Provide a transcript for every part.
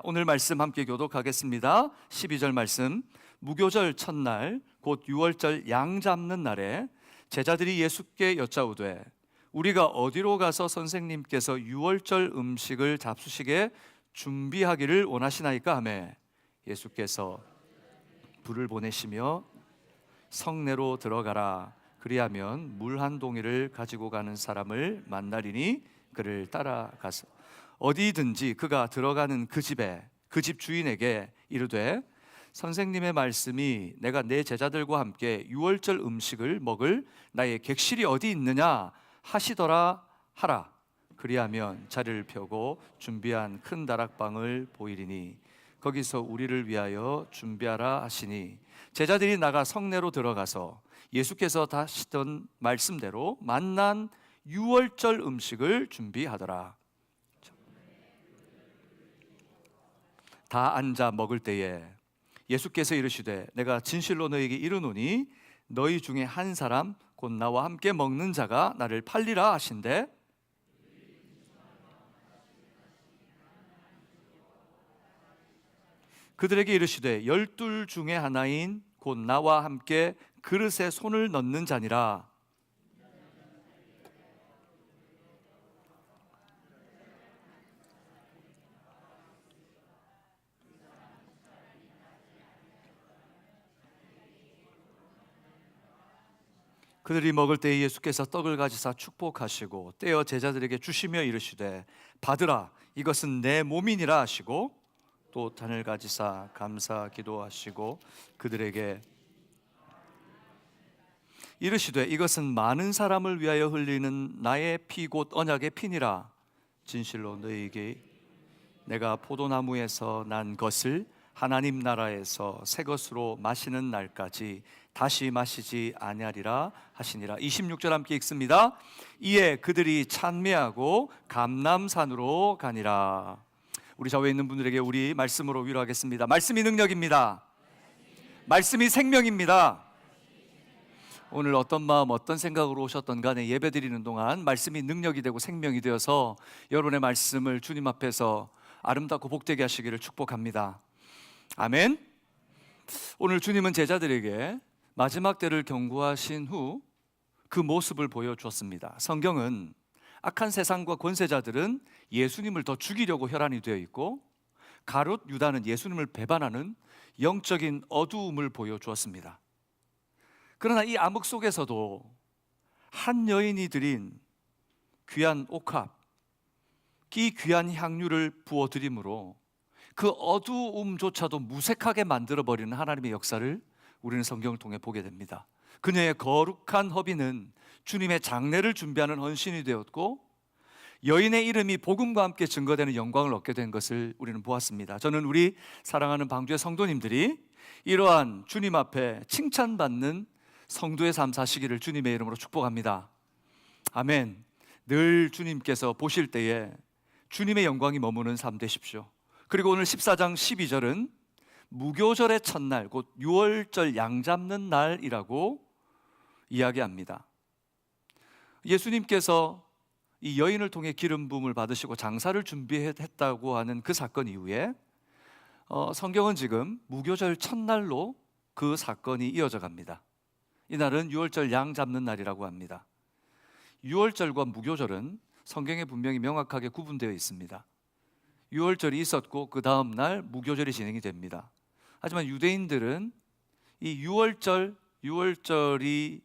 오늘 말씀 함께 교독하겠습니다. 12절 말씀. 무교절 첫날 곧 유월절 양 잡는 날에 제자들이 예수께 여짜오되 우리가 어디로 가서 선생님께서 유월절 음식을 잡수시게 준비하기를 원하시나이까 하며 예수께서 불을 보내시며 성내로 들어가라. 그리하면 물 한 동이를 가지고 가는 사람을 만나리니 그를 따라가서 어디든지 그가 들어가는 그 집에 그 집 주인에게 이르되 선생님의 말씀이 내가 내 제자들과 함께 유월절 음식을 먹을 나의 객실이 어디 있느냐 하시더라 하라. 그리하면 자리를 펴고 준비한 큰 다락방을 보이리니 거기서 우리를 위하여 준비하라 하시니 제자들이 나가 성내로 들어가서 예수께서 하시던 말씀대로 만난 유월절 음식을 준비하더라. 다 앉아 먹을 때에 예수께서 이르시되 내가 진실로 너희에게 이르노니 너희 중에 한 사람 곧 나와 함께 먹는 자가 나를 팔리라 하신대 그들에게 이르시되 12 중에 하나인 곧 나와 함께 그릇에 손을 넣는 자니라. 그들이 먹을 때에 예수께서 떡을 가지사 축복하시고 떼어 제자들에게 주시며 이르시되 받으라 이것은 내 몸이니라 하시고 또 잔을 가지사 감사 기도하시고 그들에게 이르시되 이것은 많은 사람을 위하여 흘리는 나의 피 곧 언약의 피니라. 진실로 너희에게 내가 포도나무에서 난 것을 하나님 나라에서 새 것으로 마시는 날까지 다시 마시지 아니하리라 하시니라. 26절 함께 읽습니다. 이에 그들이 찬미하고 감람산으로 가니라. 우리 좌우에 있는 분들에게 우리 말씀으로 위로하겠습니다. 말씀이 능력입니다. 말씀이 생명입니다. 오늘 어떤 마음 어떤 생각으로 오셨던 간에 예배드리는 동안 말씀이 능력이 되고 생명이 되어서 여러분의 말씀을 주님 앞에서 아름답고 복되게 하시기를 축복합니다. 아멘. 오늘 주님은 제자들에게 마지막 때를 경고하신 후 그 모습을 보여주었습니다. 성경은 악한 세상과 권세자들은 예수님을 더 죽이려고 혈안이 되어 있고 가룟 유다는 예수님을 배반하는 영적인 어두움을 보여주었습니다. 그러나 이 암흑 속에서도 한 여인이 드린 귀한 옥합, 이 귀한 향유를 부어드림으로 그 어두움조차도 무색하게 만들어버리는 하나님의 역사를 우리는 성경을 통해 보게 됩니다. 그녀의 거룩한 허비는 주님의 장례를 준비하는 헌신이 되었고 여인의 이름이 복음과 함께 증거되는 영광을 얻게 된 것을 우리는 보았습니다. 저는 우리 사랑하는 방주의 성도님들이 이러한 주님 앞에 칭찬받는 성도의 삶 사시기를 주님의 이름으로 축복합니다. 아멘. 늘 주님께서 보실 때에 주님의 영광이 머무는 삶 되십시오. 그리고 오늘 14장 12절은 무교절의 첫날 곧 유월절 양 잡는 날이라고 이야기합니다. 예수님께서 이 여인을 통해 기름 부음을 받으시고 장사를 준비했다고 하는 그 사건 이후에 성경은 지금 무교절 첫날로 그 사건이 이어져 갑니다. 이날은 유월절 양 잡는 날이라고 합니다. 유월절과 무교절은 성경에 분명히 명확하게 구분되어 있습니다. 유월절이 있었고 그 다음 날 무교절이 진행이 됩니다. 하지만 유대인들은 이 유월절이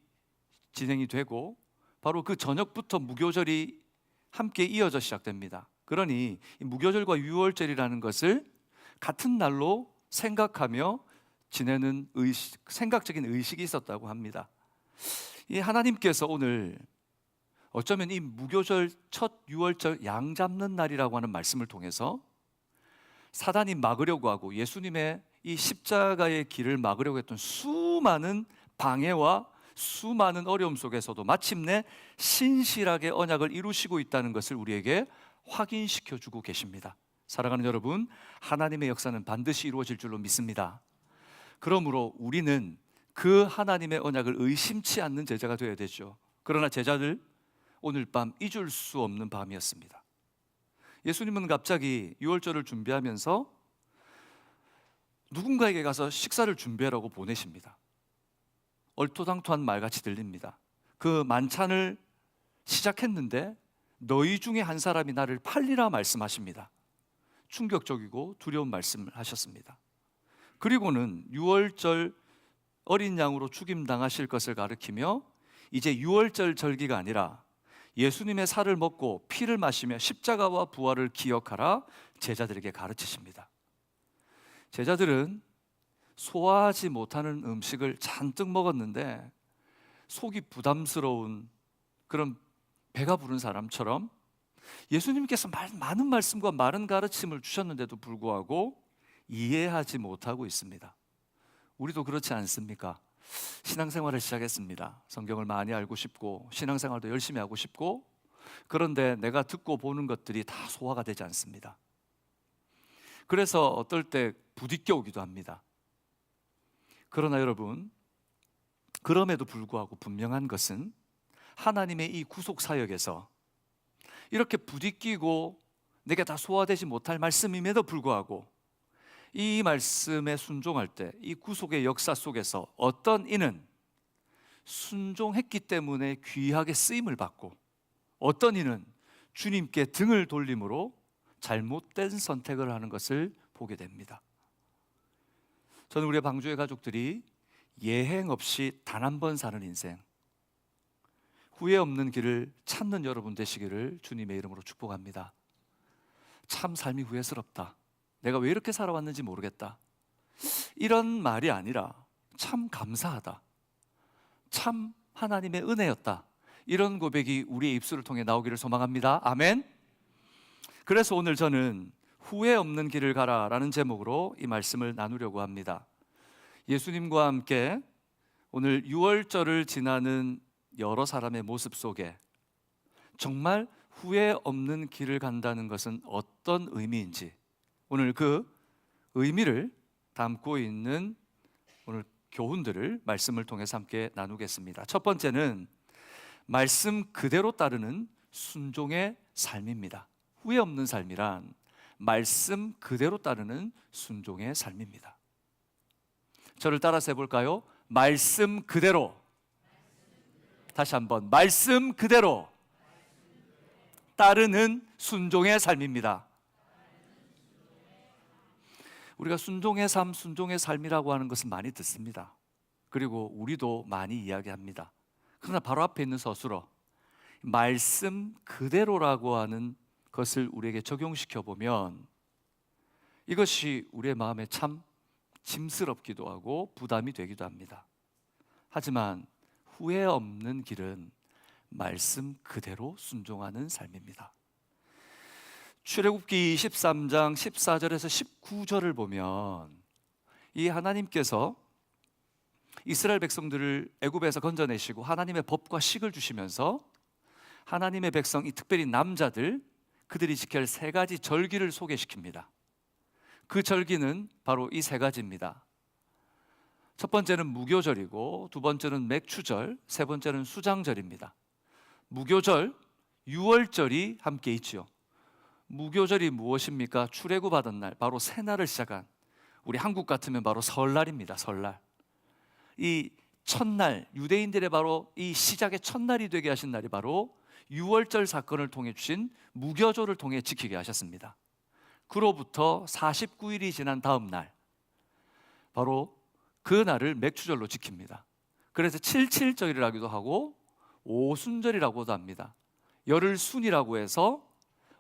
진행이 되고 바로 그 저녁부터 무교절이 함께 이어져 시작됩니다. 그러니 이 무교절과 유월절이라는 것을 같은 날로 생각하며 지내는 생각적인 의식이 있었다고 합니다. 이 하나님께서 오늘 어쩌면 이 무교절 첫 유월절 양 잡는 날이라고 하는 말씀을 통해서 사단이 막으려고 하고 예수님의 이 십자가의 길을 막으려고 했던 수많은 방해와 수많은 어려움 속에서도 마침내 신실하게 언약을 이루시고 있다는 것을 우리에게 확인시켜 주고 계십니다. 사랑하는 여러분, 하나님의 역사는 반드시 이루어질 줄로 믿습니다. 그러므로 우리는 그 하나님의 언약을 의심치 않는 제자가 되어야 되죠. 그러나 제자들 오늘 밤 잊을 수 없는 밤이었습니다. 예수님은 갑자기 유월절을 준비하면서 누군가에게 가서 식사를 준비하라고 보내십니다. 얼토당토한 말같이 들립니다. 그 만찬을 시작했는데 너희 중에 한 사람이 나를 팔리라 말씀하십니다. 충격적이고 두려운 말씀을 하셨습니다. 그리고는 유월절 어린 양으로 죽임당하실 것을 가리키며 이제 유월절 절기가 아니라 예수님의 살을 먹고 피를 마시며 십자가와 부활을 기억하라 제자들에게 가르치십니다. 제자들은 소화하지 못하는 음식을 잔뜩 먹었는데 속이 부담스러운 그런 배가 부른 사람처럼 예수님께서 많은 말씀과 많은 가르침을 주셨는데도 불구하고 이해하지 못하고 있습니다. 우리도 그렇지 않습니까? 신앙생활을 시작했습니다. 성경을 많이 알고 싶고 신앙생활도 열심히 하고 싶고, 그런데 내가 듣고 보는 것들이 다 소화가 되지 않습니다. 그래서 어떨 때 부딪혀 오기도 합니다. 그러나 여러분, 그럼에도 불구하고 분명한 것은 하나님의 이 구속 사역에서 이렇게 부딪히고 내게 다 소화되지 못할 말씀임에도 불구하고 이 말씀에 순종할 때 이 구속의 역사 속에서 어떤 이는 순종했기 때문에 귀하게 쓰임을 받고, 어떤 이는 주님께 등을 돌림으로 잘못된 선택을 하는 것을 보게 됩니다. 저는 우리 방주의 가족들이 예행 없이 단 한 번 사는 인생, 후회 없는 길을 찾는 여러분 되시기를 주님의 이름으로 축복합니다. 참 삶이 후회스럽다, 내가 왜 이렇게 살아왔는지 모르겠다, 이런 말이 아니라 참 감사하다, 참 하나님의 은혜였다, 이런 고백이 우리의 입술을 통해 나오기를 소망합니다. 아멘. 그래서 오늘 저는 후회 없는 길을 가라라는 제목으로 이 말씀을 나누려고 합니다. 예수님과 함께 오늘 유월절을 지나는 여러 사람의 모습 속에 정말 후회 없는 길을 간다는 것은 어떤 의미인지, 오늘 그 의미를 담고 있는 오늘 교훈들을 말씀을 통해서 함께 나누겠습니다. 첫 번째는 말씀 그대로 따르는 순종의 삶입니다. 후회 없는 삶이란 말씀 그대로 따르는 순종의 삶입니다. 저를 따라서 해볼까요? 말씀 그대로. 다시 한번, 말씀 그대로 따르는 순종의 삶입니다. 우리가 순종의 삶, 순종의 삶이라고 하는 것은 많이 듣습니다. 그리고 우리도 많이 이야기합니다. 그러나 바로 앞에 있는 서술어 말씀 그대로라고 하는 것을 우리에게 적용시켜 보면 이것이 우리의 마음에 참 짐스럽기도 하고 부담이 되기도 합니다. 하지만 후회 없는 길은 말씀 그대로 순종하는 삶입니다. 출애굽기 23장 14절에서 19절을 보면 이 하나님께서 이스라엘 백성들을 애굽에서 건져내시고 하나님의 법과 식을 주시면서 하나님의 백성, 이 특별히 남자들, 그들이 지켜야 할 세 가지 절기를 소개시킵니다. 그 절기는 바로 이 세 가지입니다. 첫 번째는 무교절이고, 두 번째는 맥추절, 세 번째는 수장절입니다. 무교절, 유월절이 함께 있지요. 무교절이 무엇입니까? 출애굽 받은 날, 바로 새날을 시작한, 우리 한국 같으면 바로 설날입니다. 설날. 이 첫날, 유대인들의 바로 이 시작의 첫날이 되게 하신 날이 바로 유월절 사건을 통해 주신 무교절을 통해 지키게 하셨습니다. 그로부터 49일이 지난 다음 날, 바로 그 날을 맥추절로 지킵니다. 그래서 77절이라고도 하고 오순절이라고도 합니다. 열흘 순이라고 해서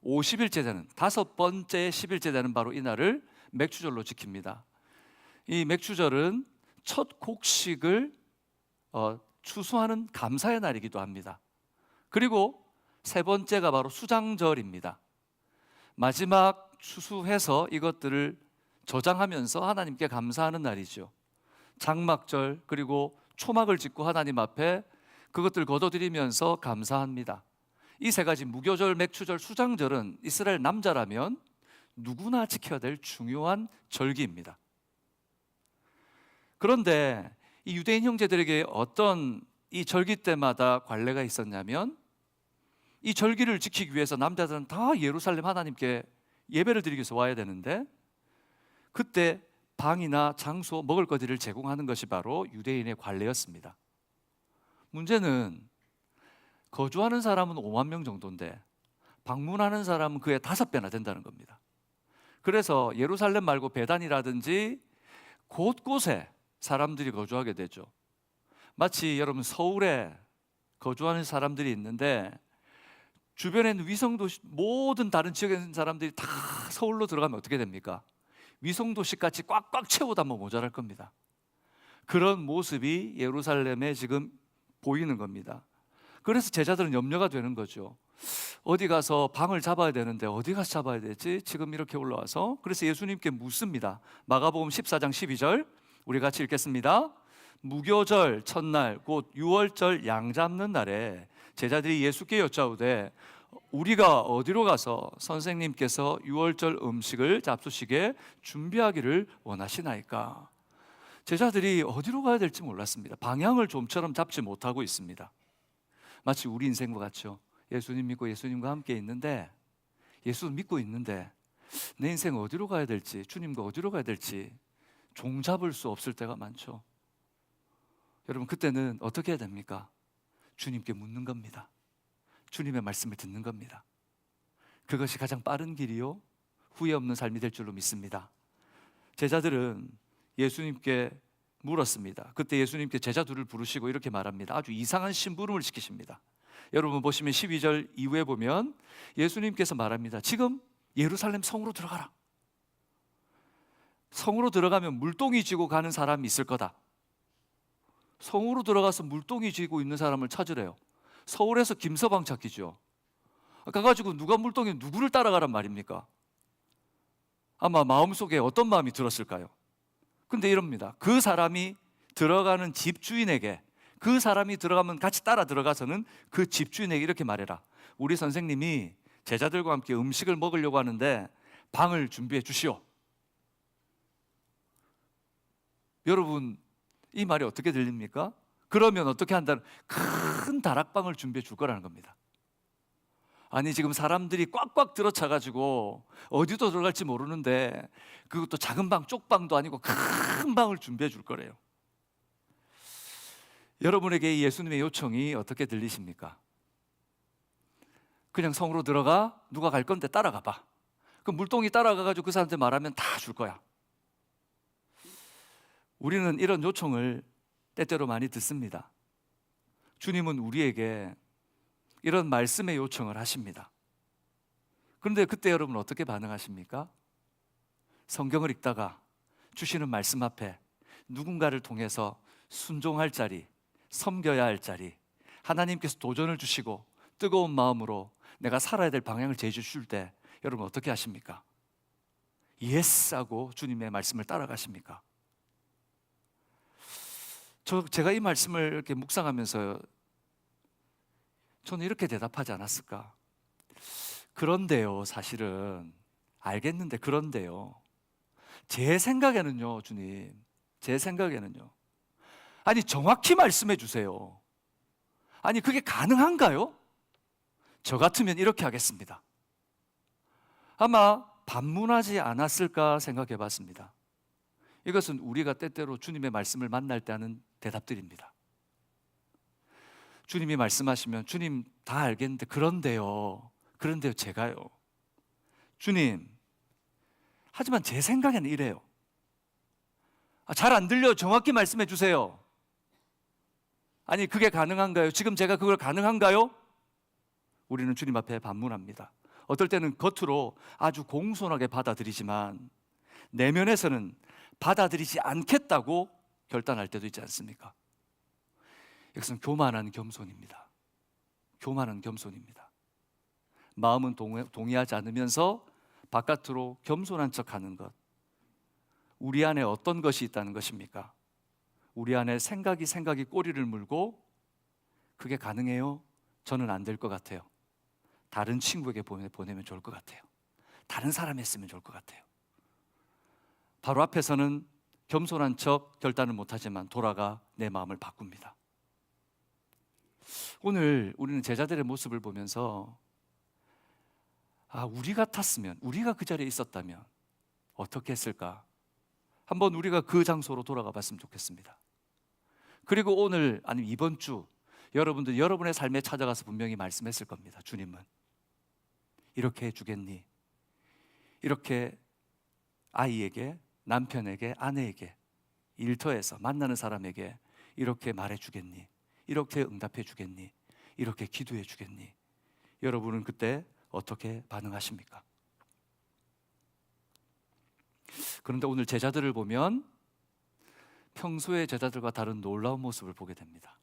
50일째 되는, 다섯 번째 10일째 되는 바로 이 날을 맥추절로 지킵니다. 이 맥추절은 첫 곡식을 추수하는 감사의 날이기도 합니다. 그리고 세 번째가 바로 수장절입니다. 마지막 추수해서 이것들을 저장하면서 하나님께 감사하는 날이죠. 장막절, 그리고 초막을 짓고 하나님 앞에 그것들 거둬드리면서 감사합니다. 이 세 가지 무교절, 맥추절, 수장절은 이스라엘 남자라면 누구나 지켜야 될 중요한 절기입니다. 그런데 이 유대인 형제들에게 어떤 이 절기 때마다 관례가 있었냐면, 이 절기를 지키기 위해서 남자들은 다 예루살렘 하나님께 예배를 드리기 위해서 와야 되는데, 그때 방이나 장소, 먹을 것들을 제공하는 것이 바로 유대인의 관례였습니다. 문제는 거주하는 사람은 5만 명 정도인데 방문하는 사람은 그의 5배나 된다는 겁니다. 그래서 예루살렘 말고 베단이라든지 곳곳에 사람들이 거주하게 되죠. 마치 여러분 서울에 거주하는 사람들이 있는데 주변에 있는 위성도시 모든 다른 지역에 있는 사람들이 다 서울로 들어가면 어떻게 됩니까? 위성도시같이 꽉꽉 채우다 뭐 모자랄 겁니다. 그런 모습이 예루살렘에 지금 보이는 겁니다. 그래서 제자들은 염려가 되는 거죠. 어디 가서 방을 잡아야 되는데 어디 가서 잡아야 되지? 지금 이렇게 올라와서. 그래서 예수님께 묻습니다. 마가복음 14장 12절 우리 같이 읽겠습니다. 무교절 첫날 곧 유월절 양 잡는 날에 제자들이 예수께 여짜오되 우리가 어디로 가서 선생님께서 유월절 음식을 잡수시게 준비하기를 원하시나이까? 제자들이 어디로 가야 될지 몰랐습니다. 방향을 좀처럼 잡지 못하고 있습니다. 마치 우리 인생과 같죠. 예수님 믿고 예수님과 함께 있는데, 예수 믿고 있는데 내 인생 어디로 가야 될지, 주님과 어디로 가야 될지 종잡을 수 없을 때가 많죠. 여러분, 그때는 어떻게 해야 됩니까? 주님께 묻는 겁니다. 주님의 말씀을 듣는 겁니다. 그것이 가장 빠른 길이요 후회 없는 삶이 될 줄로 믿습니다. 제자들은 예수님께 물었습니다. 그때 예수님께 제자 둘을 부르시고 이렇게 말합니다. 아주 이상한 심부름을 시키십니다. 여러분 보시면 12절 이후에 보면 예수님께서 말합니다. 지금 예루살렘 성으로 들어가라. 성으로 들어가면 물동이 쥐고 가는 사람이 있을 거다. 성으로 들어가서 물동이 쥐고 있는 사람을 찾으래요. 서울에서 김서방 찾기죠. 가가지고 누가 물동에 누구를 따라가란 말입니까? 아마 마음속에 어떤 마음이 들었을까요? 근데 이럽니다. 그 사람이 들어가는 집주인에게, 그 사람이 들어가면 같이 따라 들어가서는 그 집주인에게 이렇게 말해라. 우리 선생님이 제자들과 함께 음식을 먹으려고 하는데 방을 준비해 주시오. 여러분, 이 말이 어떻게 들립니까? 그러면 어떻게 한다는, 큰 다락방을 준비해 줄 거라는 겁니다. 아니, 지금 사람들이 꽉꽉 들어차가지고 어디도 들어갈지 모르는데 그것도 작은 방, 쪽방도 아니고 큰 방을 준비해 줄 거래요. 여러분에게 이 예수님의 요청이 어떻게 들리십니까? 그냥 성으로 들어가, 누가 갈 건데 따라가 봐. 그 물동이 따라가가지고 그 사람한테 말하면 다 줄 거야. 우리는 이런 요청을 때때로 많이 듣습니다. 주님은 우리에게 이런 말씀의 요청을 하십니다. 그런데 그때 여러분 어떻게 반응하십니까? 성경을 읽다가 주시는 말씀 앞에 누군가를 통해서 순종할 자리, 섬겨야 할 자리, 하나님께서 도전을 주시고 뜨거운 마음으로 내가 살아야 될 방향을 제시해 때 여러분 어떻게 하십니까? 예스 하고 주님의 말씀을 따라가십니까? 제가 이 말씀을 이렇게 묵상하면서 저는 이렇게 대답하지 않았을까? 그런데요, 사실은 알겠는데 그런데요, 제 생각에는요, 주님, 제 생각에는요, 아니 정확히 말씀해 주세요. 아니 그게 가능한가요? 저 같으면 이렇게 하겠습니다. 아마 반문하지 않았을까 생각해 봤습니다. 이것은 우리가 때때로 주님의 말씀을 만날 때 하는 대답들입니다. 주님이 말씀하시면 주님 다 알겠는데 그런데요 제가요, 주님 하지만 제 생각에는 이래요. 잘 안 들려, 정확히 말씀해 주세요. 아니 그게 가능한가요? 지금 제가 그걸 가능한가요? 우리는 주님 앞에 반문합니다. 어떨 때는 겉으로 아주 공손하게 받아들이지만 내면에서는 받아들이지 않겠다고 결단할 때도 있지 않습니까? 이것은 교만한 겸손입니다. 교만한 겸손입니다. 마음은 동의하지 않으면서 바깥으로 겸손한 척하는 것. 우리 안에 어떤 것이 있다는 것입니까? 우리 안에 생각이 꼬리를 물고 그게 가능해요? 저는 안 될 것 같아요. 다른 친구에게 보내면 좋을 것 같아요. 다른 사람이 했으면 좋을 것 같아요. 바로 앞에서는 겸손한 척 결단을 못하지만 돌아가 내 마음을 바꿉니다. 오늘 우리는 제자들의 모습을 보면서 우리 같았으면, 우리가 그 자리에 있었다면 어떻게 했을까 한번 우리가 그 장소로 돌아가 봤으면 좋겠습니다. 그리고 오늘 아니면 이번 주 여러분들 여러분의 삶에 찾아가서 분명히 말씀했을 겁니다. 주님은 이렇게 해주겠니? 이렇게 아이에게, 남편에게, 아내에게, 일터에서 만나는 사람에게 이렇게 말해주겠니? 이렇게 응답해주겠니? 이렇게 기도해주겠니? 여러분은 그때 어떻게 반응하십니까? 그런데 오늘 제자들을 보면 평소의 제자들과 다른 놀라운 모습을 보게 됩니다.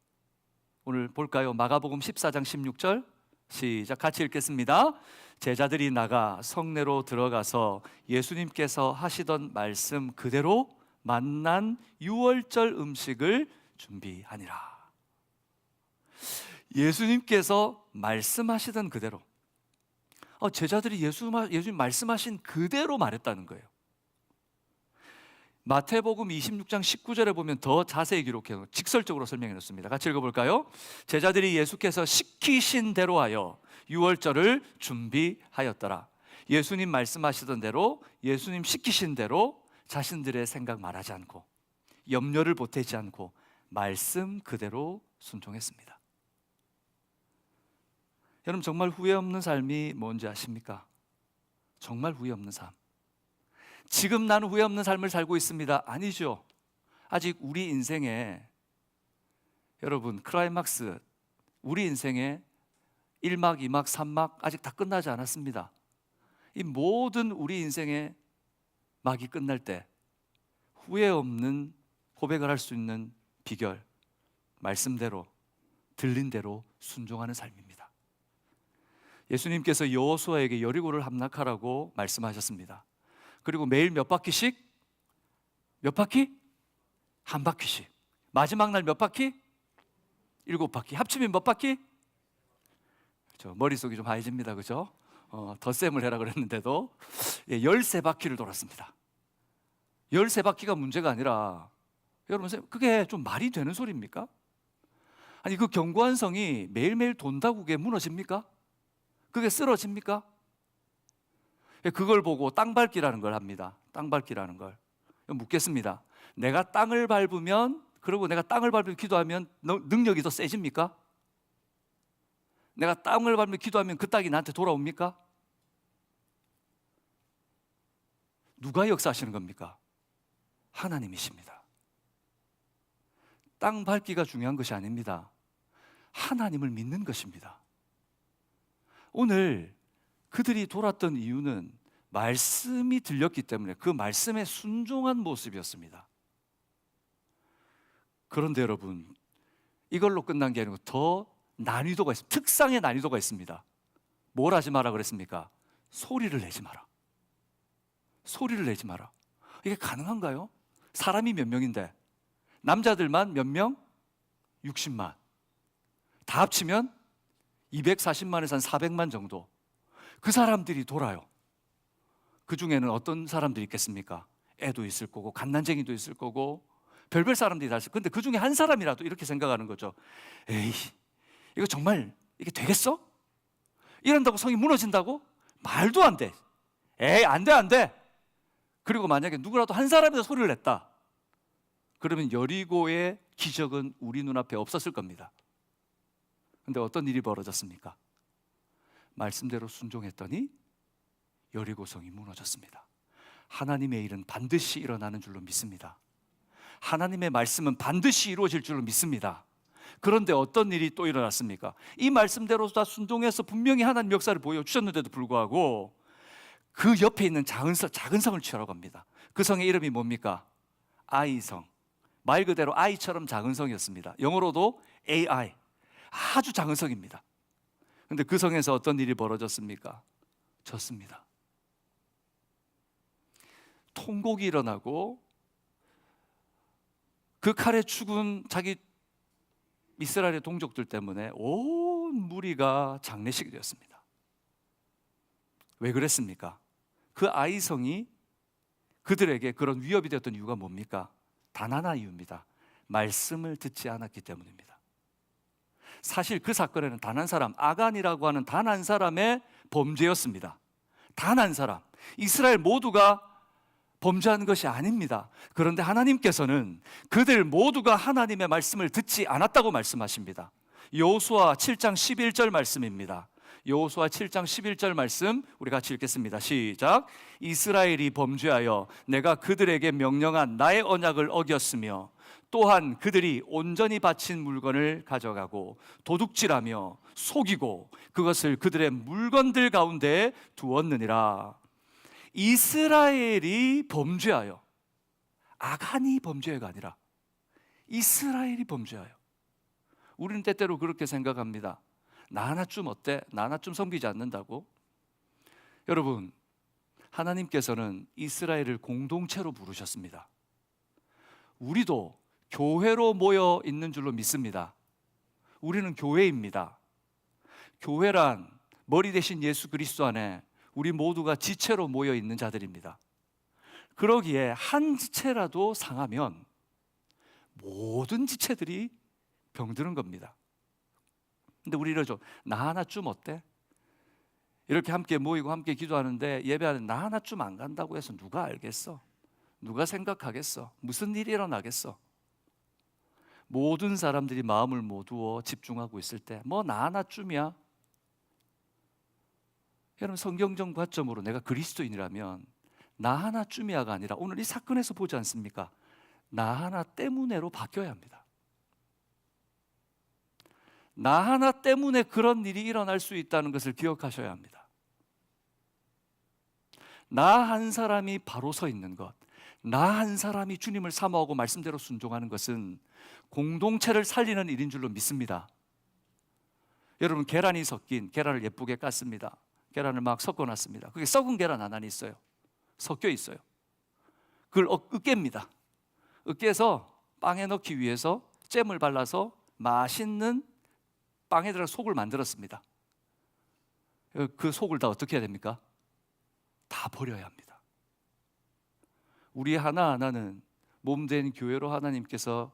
오늘 볼까요? 마가복음 14장 16절 시작, 같이 읽겠습니다. 제자들이 나가 성내로 들어가서 예수님께서 하시던 말씀 그대로 만난 유월절 음식을 준비하니라. 예수님께서 말씀하시던 그대로, 제자들이 예수님 말씀하신 그대로 말했다는 거예요. 마태복음 26장 19절에 보면 더 자세히 기록해서 직설적으로 설명해 놓습니다. 같이 읽어볼까요? 제자들이 예수께서 시키신 대로 하여 유월절을 준비하였더라. 예수님 말씀하시던 대로, 예수님 시키신 대로 자신들의 생각 말하지 않고 염려를 보태지 않고 말씀 그대로 순종했습니다. 여러분, 정말 후회 없는 삶이 뭔지 아십니까? 정말 후회 없는 삶. 지금 나는 후회 없는 삶을 살고 있습니다. 아니죠. 아직 우리 인생에, 여러분, 클라이막스, 우리 인생에 1막, 2막, 3막 아직 다 끝나지 않았습니다. 이 모든 우리 인생의 막이 끝날 때 후회 없는 고백을 할 수 있는 비결, 말씀대로, 들린 대로 순종하는 삶입니다. 예수님께서 여호수아에게 여리고를 함락하라고 말씀하셨습니다. 그리고 매일 몇 바퀴씩? 몇 바퀴? 한 바퀴씩. 마지막 날 몇 바퀴? 7바퀴. 합치면 몇 바퀴? 머릿속이 좀 하얘집니다. 그죠? 덧셈을 해라 그랬는데도 13바퀴를 돌았습니다. 13바퀴가 문제가 아니라, 여러분, 그게 좀 말이 되는 소리입니까? 아니, 그 견고한 성이 매일매일 돈다고 그게 무너집니까? 그게 쓰러집니까? 그걸 보고 땅 밟기라는 걸 합니다. 땅 밟기라는 걸. 묻겠습니다. 내가 땅을 밟으면, 그리고 내가 땅을 밟으며 기도하면 능력이 더 세집니까? 내가 땅을 밟으며 기도하면 그 땅이 나한테 돌아옵니까? 누가 역사하시는 겁니까? 하나님이십니다. 땅 밟기가 중요한 것이 아닙니다. 하나님을 믿는 것입니다. 오늘 그들이 돌았던 이유는 말씀이 들렸기 때문에 그 말씀에 순종한 모습이었습니다. 그런데 여러분, 이걸로 끝난 게 아니고 더 난이도가 있습니다. 특상의 난이도가 있습니다. 뭘 하지 마라 그랬습니까? 소리를 내지 마라. 소리를 내지 마라. 이게 가능한가요? 사람이 몇 명인데, 남자들만 몇 명? 60만. 다 합치면 240만에서 한 400만 정도. 그 사람들이 돌아요. 그 중에는 어떤 사람들이 있겠습니까? 애도 있을 거고, 갓난쟁이도 있을 거고, 별별 사람들이 다 있을 거고. 근데 그 중에 한 사람이라도 이렇게 생각하는 거죠. 에이, 이거 정말 이게 되겠어? 이런다고 성이 무너진다고? 말도 안 돼. 에이, 안 돼, 안 돼. 그리고 만약에 누구라도 한 사람이 더 소리를 냈다, 그러면 여리고의 기적은 우리 눈앞에 없었을 겁니다. 근데 어떤 일이 벌어졌습니까? 말씀대로 순종했더니 여리고성이 무너졌습니다. 하나님의 일은 반드시 일어나는 줄로 믿습니다. 하나님의 말씀은 반드시 이루어질 줄로 믿습니다. 그런데 어떤 일이 또 일어났습니까? 이 말씀대로 다 순종해서 분명히 하나님 역사를 보여주셨는데도 불구하고 그 옆에 있는 작은 성을 취하라고 합니다. 그 성의 이름이 뭡니까? 아이성. 말 그대로 아이처럼 작은 성이었습니다. 영어로도 AI, 아주 작은 성입니다. 근데 그 성에서 어떤 일이 벌어졌습니까? 졌습니다. 통곡이 일어나고 그 칼에 죽은 자기 이스라엘의 동족들 때문에 온 무리가 장례식이 되었습니다. 왜 그랬습니까? 그 아이성이 그들에게 그런 위협이 되었던 이유가 뭡니까? 단 하나 이유입니다. 말씀을 듣지 않았기 때문입니다. 사실 그 사건에는 단 한 사람, 아간이라고 하는 단 한 사람의 범죄였습니다. 단 한 사람. 이스라엘 모두가 범죄한 것이 아닙니다. 그런데 하나님께서는 그들 모두가 하나님의 말씀을 듣지 않았다고 말씀하십니다. 여호수아 7장 11절 말씀입니다. 여호수아 7장 11절 말씀 우리 같이 읽겠습니다. 시작. 이스라엘이 범죄하여 내가 그들에게 명령한 나의 언약을 어겼으며 또한 그들이 온전히 바친 물건을 가져가고 도둑질하며 속이고 그것을 그들의 물건들 가운데 두었느니라. 이스라엘이 범죄하여, 아간이 범죄가 아니라 이스라엘이 범죄하여. 우리는 때때로 그렇게 생각합니다. 나 하나쯤 어때? 나 하나쯤 섬기지 않는다고? 여러분, 하나님께서는 이스라엘을 공동체로 부르셨습니다. 우리도 교회로 모여 있는 줄로 믿습니다. 우리는 교회입니다. 교회란 머리 대신 예수 그리스도 안에 우리 모두가 지체로 모여 있는 자들입니다. 그러기에 한 지체라도 상하면 모든 지체들이 병드는 겁니다. 근데 우리 이러죠. 나 하나쯤 어때? 이렇게 함께 모이고 함께 기도하는데 예배하는 나 하나쯤 안 간다고 해서 누가 알겠어? 누가 생각하겠어? 무슨 일이 일어나겠어? 모든 사람들이 마음을 모두어 집중하고 있을 때 뭐 나 하나쯤이야? 여러분, 성경적 관점으로 내가 그리스도인이라면 나 하나쯤이야가 아니라 오늘 이 사건에서 보지 않습니까? 나 하나 때문에로 바뀌어야 합니다. 나 하나 때문에 그런 일이 일어날 수 있다는 것을 기억하셔야 합니다. 나 한 사람이 바로 서 있는 것, 나 한 사람이 주님을 사모하고 말씀대로 순종하는 것은 공동체를 살리는 일인 줄로 믿습니다. 여러분, 계란이 섞인 계란을 예쁘게 깠습니다. 계란을 막 섞어놨습니다. 그게 썩은 계란 하나는 있어요. 섞여 있어요. 그걸 으깹니다. 으깨서 빵에 넣기 위해서 잼을 발라서 맛있는 빵에 들어가 속을 만들었습니다. 그 속을 다 어떻게 해야 됩니까? 다 버려야 합니다. 우리 하나하나는 몸된 교회로 하나님께서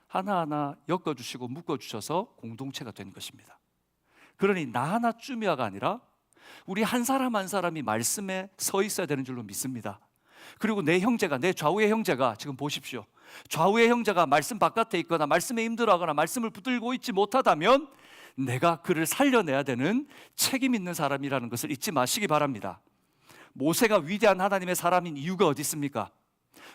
하나하나 엮어주시고 묶어주셔서 공동체가 된 것입니다. 그러니 나 하나쯤이야가 아니라 우리 한 사람 한 사람이 말씀에 서 있어야 되는 줄로 믿습니다. 그리고 내 형제가, 내 좌우의 형제가, 지금 보십시오, 좌우의 형제가 말씀 바깥에 있거나 말씀에 힘들어하거나 말씀을 붙들고 있지 못하다면 내가 그를 살려내야 되는 책임 있는 사람이라는 것을 잊지 마시기 바랍니다. 모세가 위대한 하나님의 사람인 이유가 어디 있습니까?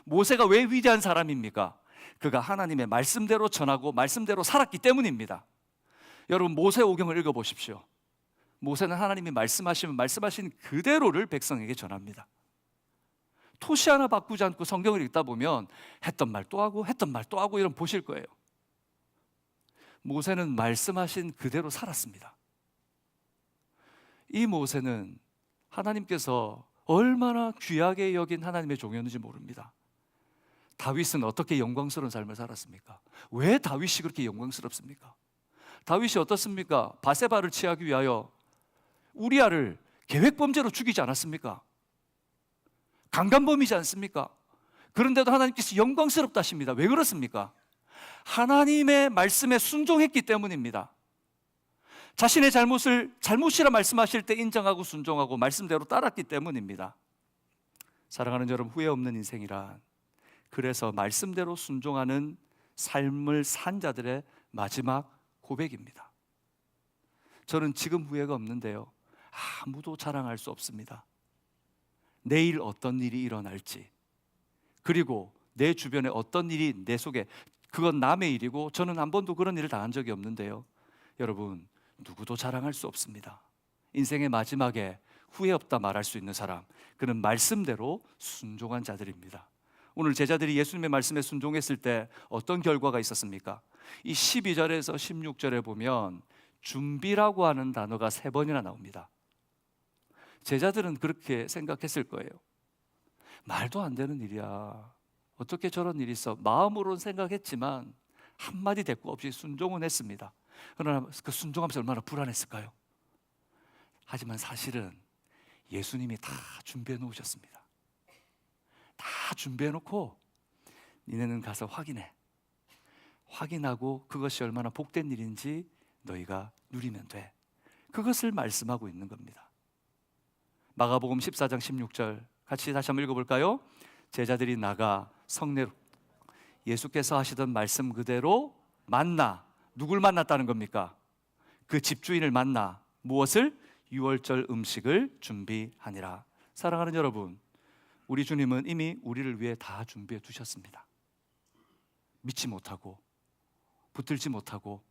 모세가 왜 위대한 사람입니까? 그가 하나님의 말씀대로 전하고 말씀대로 살았기 때문입니다. 여러분, 모세오경을 읽어보십시오. 모세는 하나님이 말씀하시면 말씀하신 그대로를 백성에게 전합니다. 토시 하나 바꾸지 않고 성경을 읽다 보면 했던 말 또 하고 했던 말 또 하고 이런 보실 거예요. 모세는 말씀하신 그대로 살았습니다. 이 모세는 하나님께서 얼마나 귀하게 여긴 하나님의 종이었는지 모릅니다. 다윗은 어떻게 영광스러운 삶을 살았습니까? 왜 다윗이 그렇게 영광스럽습니까? 다윗이 어떻습니까? 바세바를 취하기 위하여 우리아를 계획범죄로 죽이지 않았습니까? 강간범이지 않습니까? 그런데도 하나님께서 영광스럽다 하십니다. 왜 그렇습니까? 하나님의 말씀에 순종했기 때문입니다. 자신의 잘못을 잘못이라 말씀하실 때 인정하고 순종하고 말씀대로 따랐기 때문입니다. 사랑하는 여러분, 후회 없는 인생이란 그래서 말씀대로 순종하는 삶을 산 자들의 마지막 고백입니다. 저는 지금 후회가 없는데요, 아무도 자랑할 수 없습니다. 내일 어떤 일이 일어날지, 그리고 내 주변에 어떤 일이 내 속에, 그건 남의 일이고 저는 한 번도 그런 일을 당한 적이 없는데요, 여러분, 누구도 자랑할 수 없습니다. 인생의 마지막에 후회 없다 말할 수 있는 사람, 그는 말씀대로 순종한 자들입니다. 오늘 제자들이 예수님의 말씀에 순종했을 때 어떤 결과가 있었습니까? 이 12절에서 16절에 보면 준비라고 하는 단어가 3번이나 나옵니다. 제자들은 그렇게 생각했을 거예요. 말도 안 되는 일이야, 어떻게 저런 일이 있어. 마음으로는 생각했지만 한마디 대꾸 없이 순종은 했습니다. 그러나 그 순종하면서 얼마나 불안했을까요? 하지만 사실은 예수님이 다 준비해 놓으셨습니다. 다 준비해 놓고 니네는 가서 확인하고 그것이 얼마나 복된 일인지 너희가 누리면 돼. 그것을 말씀하고 있는 겁니다. 마가복음 14장 16절 같이 다시 한번 읽어볼까요? 제자들이 나가 성내로 예수께서 하시던 말씀 그대로 만나, 누굴 만났다는 겁니까? 그 집주인을 만나 무엇을? 유월절 음식을 준비하니라. 사랑하는 여러분, 우리 주님은 이미 우리를 위해 다 준비해 두셨습니다. 믿지 못하고 붙들지 못하고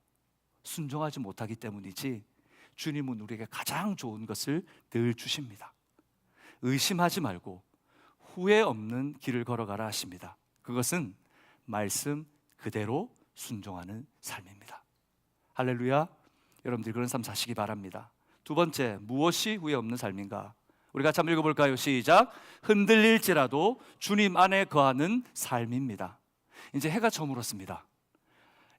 순종하지 못하기 때문이지, 주님은 우리에게 가장 좋은 것을 늘 주십니다. 의심하지 말고 후회 없는 길을 걸어가라 하십니다. 그것은 말씀 그대로 순종하는 삶입니다. 할렐루야. 여러분들 그런 삶 사시기 바랍니다. 두 번째, 무엇이 후회 없는 삶인가? 우리 같이 한번 읽어볼까요? 시작. 흔들릴지라도 주님 안에 거하는 삶입니다. 이제 해가 저물었습니다.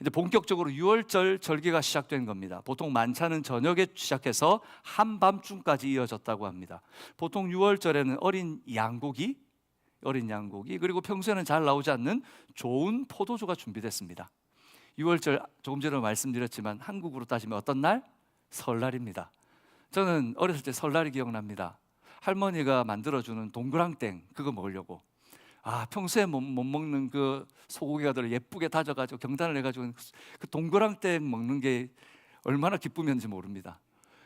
이제 본격적으로 유월절 절기가 시작된 겁니다. 보통 만찬은 저녁에 시작해서 한밤중까지 이어졌다고 합니다. 보통 유월절에는 어린 양고기 그리고 평소에는 잘 나오지 않는 좋은 포도주가 준비됐습니다. 유월절 조금 전에 말씀드렸지만 한국으로 따지면 어떤 날? 설날입니다. 저는 어렸을 때 설날이 기억납니다. 할머니가 만들어주는 동그랑땡 그거 먹으려고, 평소에 못 먹는 그 소고기가들 예쁘게 다져가지고 경단을 해가지고 그 동그랑땡 먹는 게 얼마나 기쁨이었는지 모릅니다.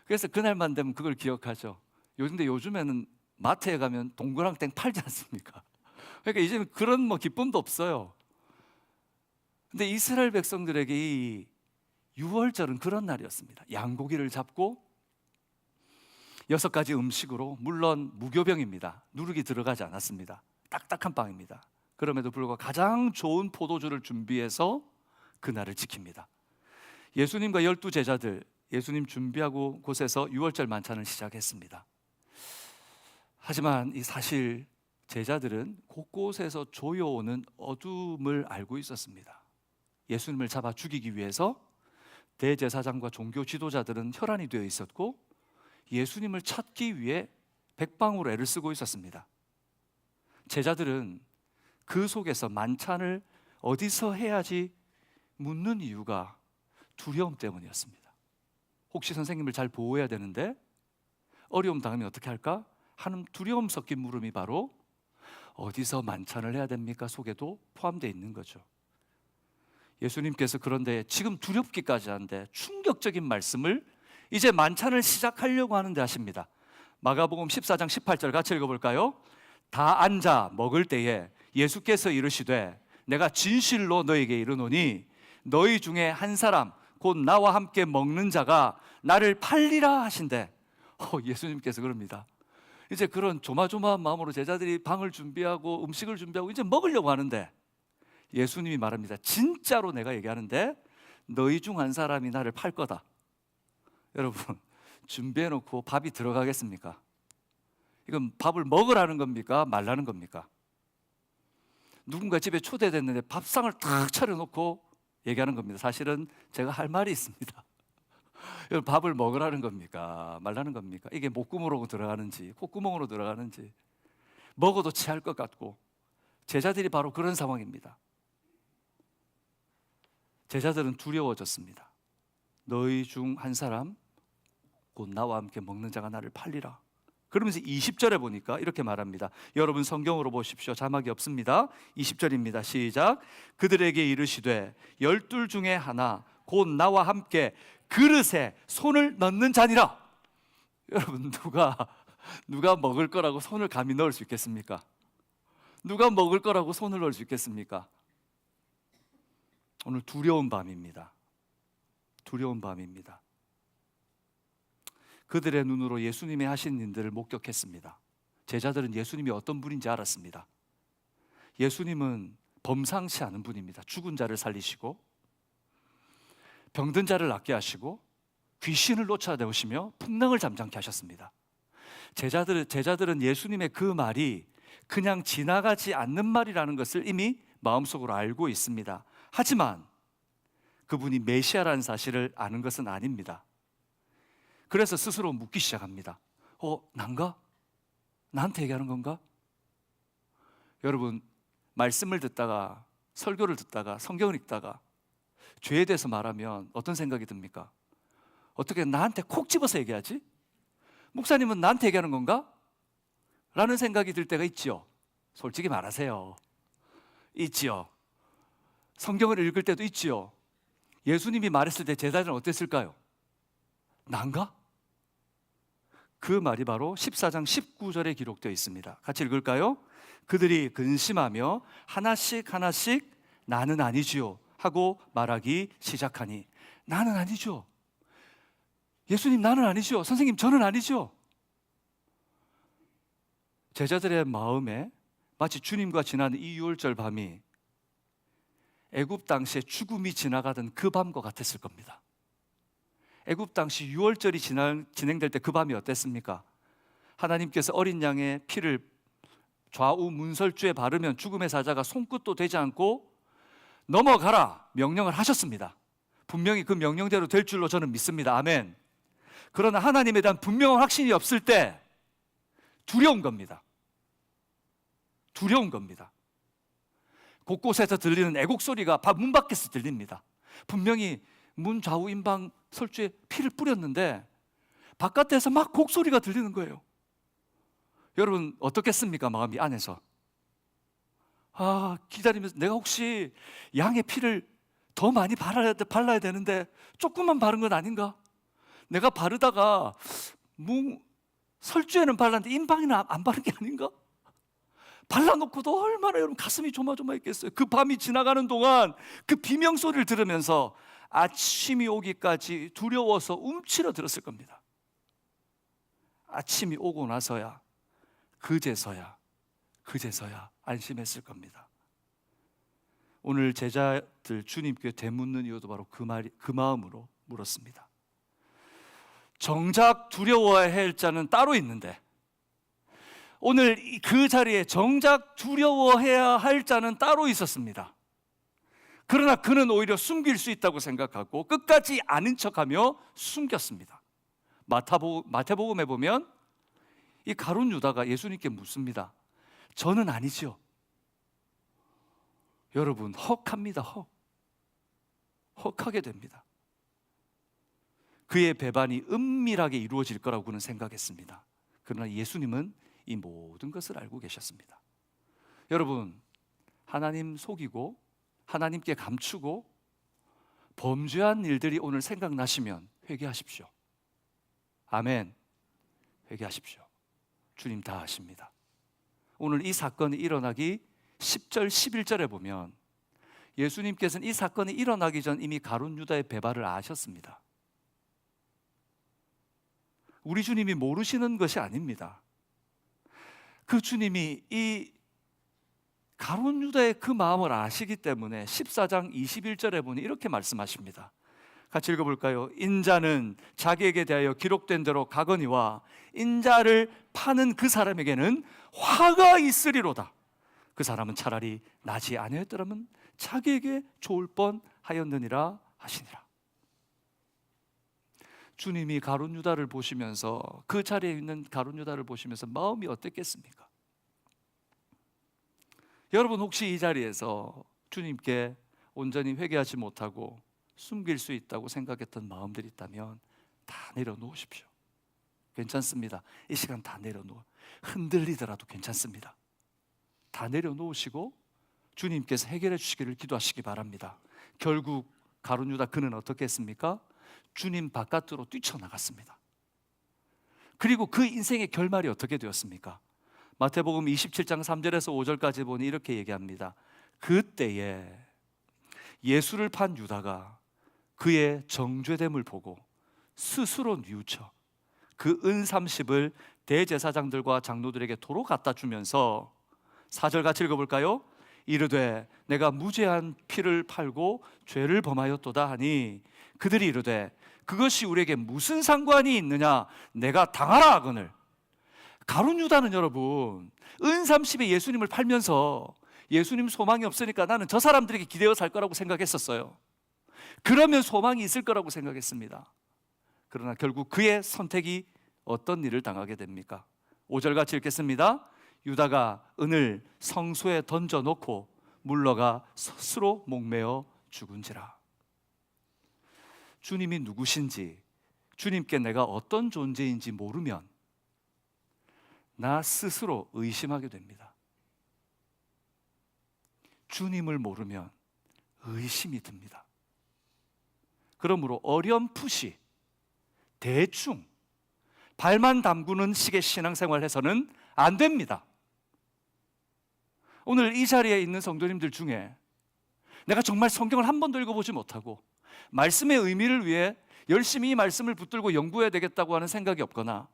그래서 그날만 되면 그걸 기억하죠. 근데 요즘에는 마트에 가면 동그랑땡 팔지 않습니까? 그러니까 이제는 그런 기쁨도 없어요. 근데 이스라엘 백성들에게 이 유월절은 그런 날이었습니다. 양고기를 잡고 6가지 음식으로, 물론 무교병입니다. 누룩이 들어가지 않았습니다. 딱딱한 빵입니다. 그럼에도 불구하고 가장 좋은 포도주를 준비해서 그날을 지킵니다. 예수님과 12제자들, 예수님 준비하고 곳에서 유월절 만찬을 시작했습니다. 하지만 이 사실 제자들은 곳곳에서 조여오는 어둠을 알고 있었습니다. 예수님을 잡아 죽이기 위해서 대제사장과 종교 지도자들은 혈안이 되어 있었고, 예수님을 찾기 위해 백방으로 애를 쓰고 있었습니다. 제자들은 그 속에서 만찬을 어디서 해야지 묻는 이유가 두려움 때문이었습니다. 혹시 선생님을 잘 보호해야 되는데 어려움 당하면 어떻게 할까 하는 두려움 섞인 물음이 바로 어디서 만찬을 해야 됩니까? 속에도 포함되어 있는 거죠. 예수님께서 그런데 지금 두렵기까지 한데 충격적인 말씀을 이제 만찬을 시작하려고 하는데 하십니다. 마가복음 14장 18절 같이 읽어볼까요? 다 앉아 먹을 때에 예수께서 이르시되 내가 진실로 너에게 이르노니 너희 중에 한 사람 곧 나와 함께 먹는 자가 나를 팔리라 하신대. 예수님께서 그럽니다. 이제 그런 조마조마한 마음으로 제자들이 방을 준비하고 음식을 준비하고 이제 먹으려고 하는데 예수님이 말합니다. 진짜로 내가 얘기하는데 너희 중 한 사람이 나를 팔 거다. 여러분, 준비해놓고 밥이 들어가겠습니까? 이건 밥을 먹으라는 겁니까? 말라는 겁니까? 누군가 집에 초대됐는데 밥상을 탁 차려놓고 얘기하는 겁니다. 사실은 제가 할 말이 있습니다. 밥을 먹으라는 겁니까? 말라는 겁니까? 이게 목구멍으로 들어가는지 콧구멍으로 들어가는지 먹어도 체할 것 같고, 제자들이 바로 그런 상황입니다. 제자들은 두려워졌습니다. 너희 중 한 사람 곧 나와 함께 먹는 자가 나를 팔리라. 그러면서 20절에 보니까 이렇게 말합니다. 여러분 성경으로 보십시오. 자막이 없습니다. 20절입니다. 시작. 그들에게 이르시되 12 중에 하나 곧 나와 함께 그릇에 손을 넣는 자니라. 여러분, 누가 먹을 거라고 손을 감히 넣을 수 있겠습니까? 누가 먹을 거라고 손을 넣을 수 있겠습니까? 오늘 두려운 밤입니다. 두려운 밤입니다. 그들의 눈으로 예수님이 하신 일들을 목격했습니다. 제자들은 예수님이 어떤 분인지 알았습니다. 예수님은 범상치 않은 분입니다. 죽은 자를 살리시고 병든 자를 낫게 하시고 귀신을 쫓아내시며 풍랑을 잠잠케 하셨습니다. 제자들은 예수님의 그 말이 그냥 지나가지 않는 말이라는 것을 이미 마음속으로 알고 있습니다. 하지만 그분이 메시아라는 사실을 아는 것은 아닙니다. 그래서 스스로 묻기 시작합니다. 난가? 나한테 얘기하는 건가? 여러분, 말씀을 듣다가, 설교를 듣다가, 성경을 읽다가 죄에 대해서 말하면 어떤 생각이 듭니까? 어떻게 나한테 콕 집어서 얘기하지? 목사님은 나한테 얘기하는 건가? 라는 생각이 들 때가 있죠. 솔직히 말하세요. 있지요. 성경을 읽을 때도 있지요. 예수님이 말했을 때 제자들은 어땠을까요? 난가? 그 말이 바로 14장 19절에 기록되어 있습니다. 같이 읽을까요? 그들이 근심하며 하나씩 하나씩 나는 아니지요 하고 말하기 시작하니, 나는 아니죠. 예수님, 나는 아니죠. 선생님, 저는 아니죠. 제자들의 마음에 마치 주님과 지난 이 유월절 밤이 애굽 당시에 죽음이 지나가던 그 밤과 같았을 겁니다. 애굽 당시 유월절이 진행될 때 그 밤이 어땠습니까? 하나님께서 어린 양의 피를 좌우 문설주에 바르면 죽음의 사자가 손끝도 되지 않고 넘어가라 명령을 하셨습니다. 분명히 그 명령대로 될 줄로 저는 믿습니다. 아멘. 그러나 하나님에 대한 분명한 확신이 없을 때 두려운 겁니다. 두려운 겁니다. 곳곳에서 들리는 애곡 소리가 문 밖에서 들립니다. 분명히 문 좌우 임방 설주에 피를 뿌렸는데 바깥에서 막 곡소리가 들리는 거예요. 여러분 어떻겠습니까? 마음이 안에서 기다리면서 내가 혹시 양의 피를 더 많이 발라야 되는데 조금만 바른 건 아닌가? 내가 바르다가 설주에는 발랐는데 임방에는 안 바른 게 아닌가? 발라놓고도 얼마나 여러분 가슴이 조마조마했겠어요. 그 밤이 지나가는 동안 그 비명소리를 들으면서 아침이 오기까지 두려워서 움츠러 들었을 겁니다. 아침이 오고 나서야 그제서야 안심했을 겁니다. 오늘 제자들 주님께 되묻는 이유도 바로 그 마음으로 물었습니다. 정작 두려워해야 할 자는 따로 있는데 오늘 그 자리에 정작 두려워해야 할 자는 따로 있었습니다. 그러나 그는 오히려 숨길 수 있다고 생각하고 끝까지 아는 척하며 숨겼습니다. 마태복음에 보면 이 가룟 유다가 예수님께 묻습니다. 저는 아니죠. 여러분 헉합니다. 헉하게 됩니다. 그의 배반이 은밀하게 이루어질 거라고 그는 생각했습니다. 그러나 예수님은 이 모든 것을 알고 계셨습니다. 여러분, 하나님 속이고 하나님께 감추고 범죄한 일들이 오늘 생각나시면 회개하십시오. 아멘. 회개하십시오. 주님 다 아십니다. 오늘 이 사건이 일어나기 10절 11절에 보면 예수님께서는 이 사건이 일어나기 전 이미 가룟 유다의 배반을 아셨습니다. 우리 주님이 모르시는 것이 아닙니다. 그 주님이 이 가룟 유다의 그 마음을 아시기 때문에 14장 21절에 보니 이렇게 말씀하십니다. 같이 읽어볼까요? 인자는 자기에게 대하여 기록된 대로 가거니와 인자를 파는 그 사람에게는 화가 있으리로다. 그 사람은 차라리 나지 아니었더라면 자기에게 좋을 뻔하였느니라 하시니라. 주님이 가룟 유다를 보시면서 그 자리에 있는 가룟 유다를 보시면서 마음이 어땠겠습니까? 여러분 혹시 이 자리에서 주님께 온전히 회개하지 못하고 숨길 수 있다고 생각했던 마음들이 있다면 다 내려놓으십시오. 괜찮습니다. 이 시간 다 내려놓아 흔들리더라도 괜찮습니다. 다 내려놓으시고 주님께서 해결해 주시기를 기도하시기 바랍니다. 결국 가룟 유다 그는 어떻게 했습니까? 주님 바깥으로 뛰쳐나갔습니다. 그리고 그 인생의 결말이 어떻게 되었습니까? 마태복음 27장 3절에서 5절까지 보니 이렇게 얘기합니다. 그때에 예수를 판 유다가 그의 정죄됨을 보고 스스로 뉘우쳐 그 은 30을 대제사장들과 장로들에게 도로 갖다 주면서 4절 같이 읽어볼까요? 이르되 내가 무죄한 피를 팔고 죄를 범하였도다 하니 그들이 이르되 그것이 우리에게 무슨 상관이 있느냐 내가 당하라 하거늘. 가룟 유다는 여러분 은 30에 예수님을 팔면서 예수님 소망이 없으니까 나는 저 사람들에게 기대어 살 거라고 생각했었어요. 그러면 소망이 있을 거라고 생각했습니다. 그러나 결국 그의 선택이 어떤 일을 당하게 됩니까? 5절 같이 읽겠습니다. 유다가 은을 성소에 던져놓고 물러가 스스로 목매어 죽은지라. 주님이 누구신지, 주님께 내가 어떤 존재인지 모르면 나 스스로 의심하게 됩니다. 주님을 모르면 의심이 듭니다. 그러므로 어렴풋이 대충 발만 담그는 식의 신앙생활을 해서는 안 됩니다. 오늘 이 자리에 있는 성도님들 중에 내가 정말 성경을 한 번도 읽어보지 못하고 말씀의 의미를 위해 열심히 이 말씀을 붙들고 연구해야 되겠다고 하는 생각이 없거나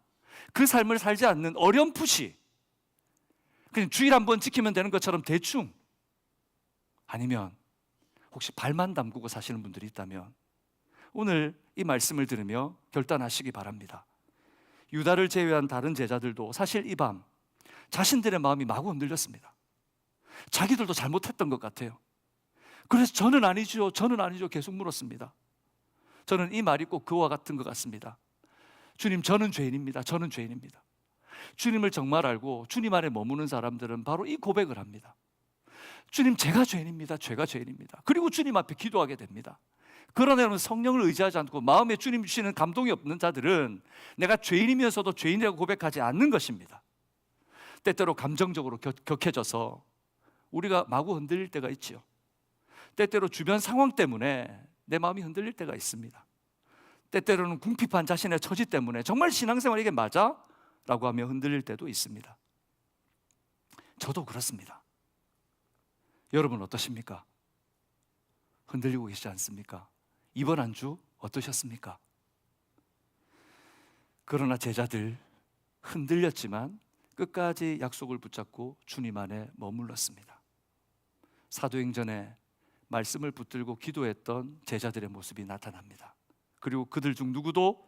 그 삶을 살지 않는 어렴풋이 그냥 주일 한 번 지키면 되는 것처럼 대충, 아니면 혹시 발만 담그고 사시는 분들이 있다면 오늘 이 말씀을 들으며 결단하시기 바랍니다. 유다를 제외한 다른 제자들도 사실 이 밤 자신들의 마음이 마구 흔들렸습니다. 자기들도 잘못했던 것 같아요. 그래서 저는 아니죠 계속 물었습니다. 저는 이 말이 꼭 그와 같은 것 같습니다. 주님, 저는 죄인입니다. 주님을 정말 알고 주님 안에 머무는 사람들은 바로 이 고백을 합니다. 주님, 제가 죄인입니다. 그리고 주님 앞에 기도하게 됩니다. 그러나 여러분, 성령을 의지하지 않고 마음에 주님 주시는 감동이 없는 자들은 내가 죄인이면서도 죄인이라고 고백하지 않는 것입니다. 때때로 감정적으로 격해져서 우리가 마구 흔들릴 때가 있지요. 때때로 주변 상황 때문에 내 마음이 흔들릴 때가 있습니다. 때때로는 궁핍한 자신의 처지 때문에 정말 신앙생활 이게 맞아? 라고 하며 흔들릴 때도 있습니다. 저도 그렇습니다. 여러분 어떠십니까? 흔들리고 계시지 않습니까? 이번 한 주 어떠셨습니까? 그러나 제자들 흔들렸지만 끝까지 약속을 붙잡고 주님 안에 머물렀습니다. 사도행전에 말씀을 붙들고 기도했던 제자들의 모습이 나타납니다. 그리고 그들 중 누구도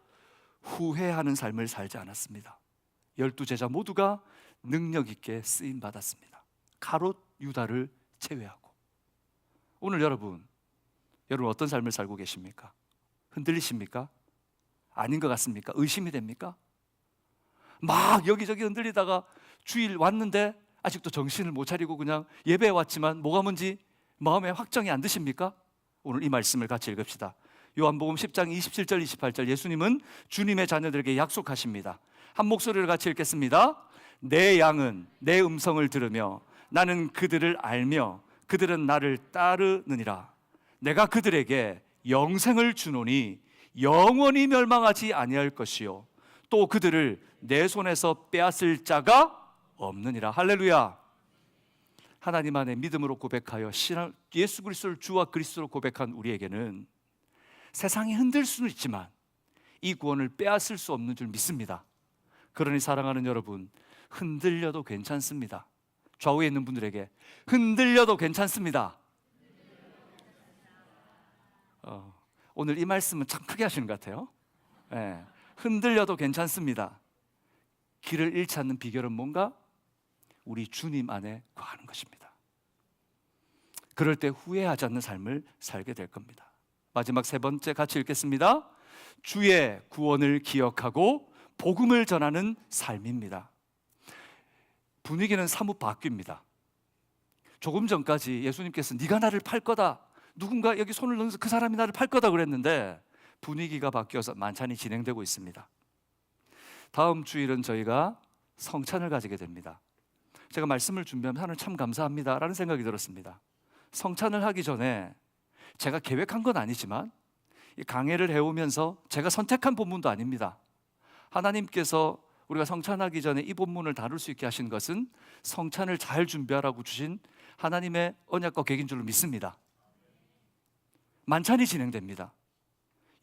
후회하는 삶을 살지 않았습니다. 12제자 모두가 능력 있게 쓰임 받았습니다. 가롯 유다를 제외하고. 오늘 여러분 어떤 삶을 살고 계십니까? 흔들리십니까? 아닌 것 같습니까? 의심이 됩니까? 막 여기저기 흔들리다가 주일 왔는데 아직도 정신을 못 차리고 그냥 예배에 왔지만 뭐가 뭔지 마음에 확정이 안 드십니까? 오늘 이 말씀을 같이 읽읍시다. 요한복음 10장 27절 28절, 예수님은 주님의 자녀들에게 약속하십니다. 한 목소리를 같이 읽겠습니다. 내 양은 내 음성을 들으며 나는 그들을 알며 그들은 나를 따르느니라. 내가 그들에게 영생을 주노니 영원히 멸망하지 아니할 것이요 또 그들을 내 손에서 빼앗을 자가 없느니라. 할렐루야. 하나님 안에 믿음으로 고백하여 예수 그리스도를 주와 그리스도로 고백한 우리에게는 세상이 흔들 수는 있지만 이 구원을 빼앗을 수 없는 줄 믿습니다. 그러니 사랑하는 여러분, 흔들려도 괜찮습니다. 좌우에 있는 분들에게 흔들려도 괜찮습니다. 오늘 이 말씀은 참 크게 하시는 것 같아요. 네, 흔들려도 괜찮습니다. 길을 잃지 않는 비결은 뭔가? 우리 주님 안에 거하는 것입니다. 그럴 때 후회하지 않는 삶을 살게 될 겁니다. 마지막 세 번째 같이 읽겠습니다. 주의 구원을 기억하고 복음을 전하는 삶입니다. 분위기는 사뭇 바뀝니다. 조금 전까지 예수님께서 네가 나를 팔 거다, 누군가 여기 손을 넣어서 그 사람이 나를 팔 거다 그랬는데 분위기가 바뀌어서 만찬이 진행되고 있습니다. 다음 주일은 저희가 성찬을 가지게 됩니다. 제가 말씀을 준비하면 하나님 참 감사합니다 라는 생각이 들었습니다. 성찬을 하기 전에 제가 계획한 건 아니지만 이 강해를 해오면서 제가 선택한 본문도 아닙니다. 하나님께서 우리가 성찬하기 전에 이 본문을 다룰 수 있게 하신 것은 성찬을 잘 준비하라고 주신 하나님의 언약과 계획인 줄로 믿습니다. 만찬이 진행됩니다.